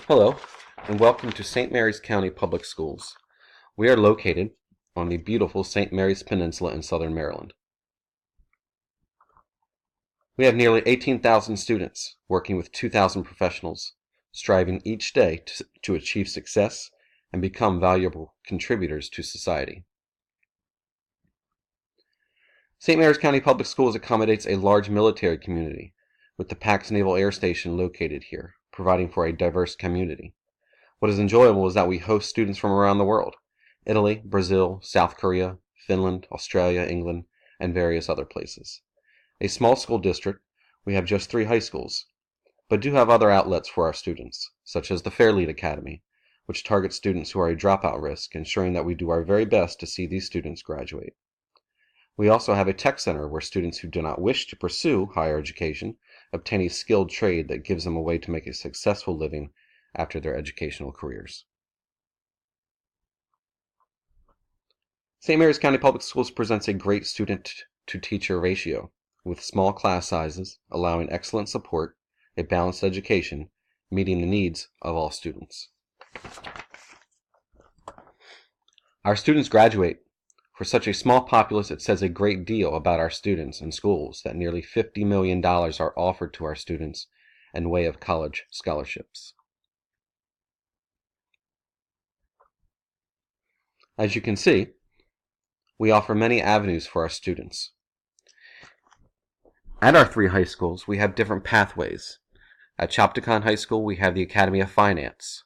Hello, and welcome to St. Mary's County Public Schools. We are located on the beautiful St. Mary's Peninsula in southern Maryland. We have nearly 18,000 students working with 2,000 professionals, striving each day to achieve success and become valuable contributors to society. St. Mary's County Public Schools accommodates a large military community, with the Pax Naval Air Station located here, providing for a diverse community. What is enjoyable is that we host students from around the world: Italy, Brazil, South Korea, Finland, Australia, England, and various other places. A small school district, we have just 3 high schools, but do have other outlets for our students, such as the Fairlead Academy, which targets students who are at dropout risk, ensuring that we do our very best to see these students graduate. We also have a tech center where students who do not wish to pursue higher education obtain a skilled trade that gives them a way to make a successful living after their educational careers. St. Mary's County Public Schools presents a great student-to-teacher ratio, with small class sizes, allowing excellent support, a balanced education, meeting the needs of all students. Our students graduate. For such a small populace, it says a great deal about our students and schools that nearly $50 million are offered to our students in way of college scholarships. As you can see, we offer many avenues for our students. At our 3 high schools, we have different pathways. At Chopticon High School, we have the Academy of Finance.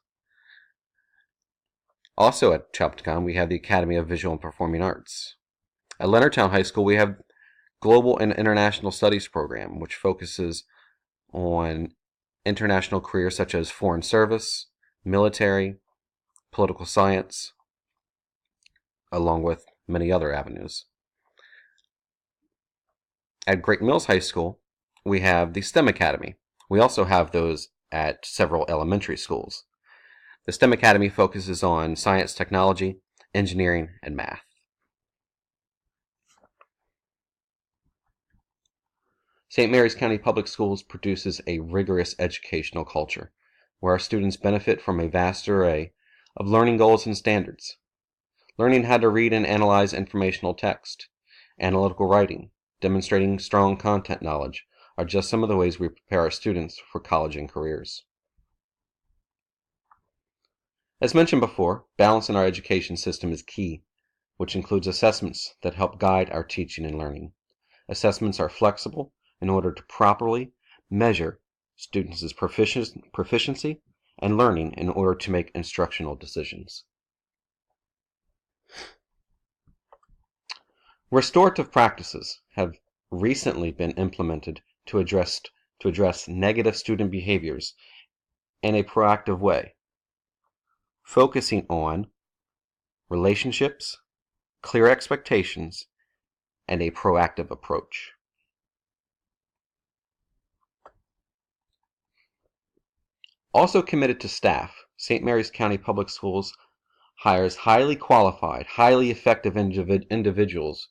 Also at Chopticon, we have the Academy of Visual and Performing Arts. At Leonardtown High School, we have Global and International Studies program, which focuses on international careers such as foreign service, military, political science, along with many other avenues. At Great Mills High School, we have the STEM Academy. We also have those at several elementary schools. The STEM Academy focuses on science, technology, engineering, and math. St. Mary's County Public Schools produces a rigorous educational culture, where our students benefit from a vast array of learning goals and standards. Learning how to read and analyze informational text, analytical writing, demonstrating strong content knowledge are just some of the ways we prepare our students for college and careers. As mentioned before, balance in our education system is key, which includes assessments that help guide our teaching and learning. Assessments are flexible in order to properly measure students' proficiency and learning in order to make instructional decisions. Restorative practices have recently been implemented to address negative student behaviors in a proactive way, focusing on relationships, clear expectations, and a proactive approach. Also committed to staff, St. Mary's County Public Schools hires highly qualified, highly effective individuals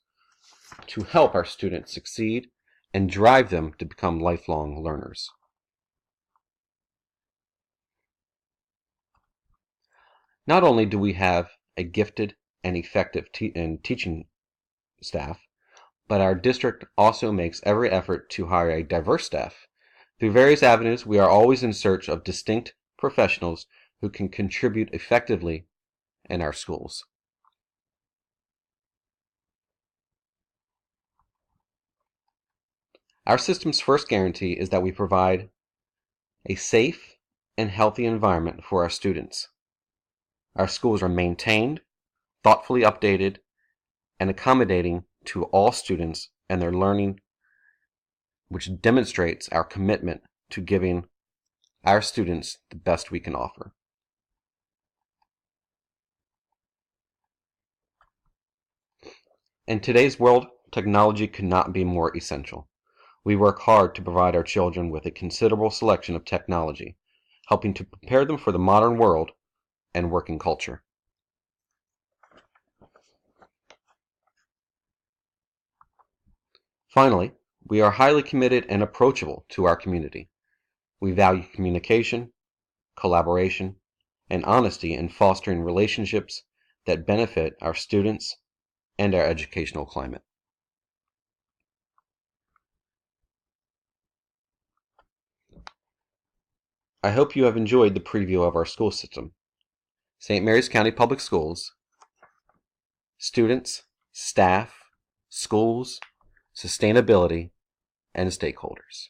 to help our students succeed and drive them to become lifelong learners. Not only do we have a gifted and effective teaching staff, but our district also makes every effort to hire a diverse staff. Through various avenues, we are always in search of distinct professionals who can contribute effectively in our schools. Our system's first guarantee is that we provide a safe and healthy environment for our students. Our schools are maintained, thoughtfully updated, and accommodating to all students and their learning, which demonstrates our commitment to giving our students the best we can offer. In today's world, technology could not be more essential. We work hard to provide our children with a considerable selection of technology, helping to prepare them for the modern world and working culture. Finally, we are highly committed and approachable to our community. We value communication, collaboration, and honesty in fostering relationships that benefit our students and our educational climate. I hope you have enjoyed the preview of our school system. St. Mary's County Public Schools, students, staff, schools, sustainability, and stakeholders.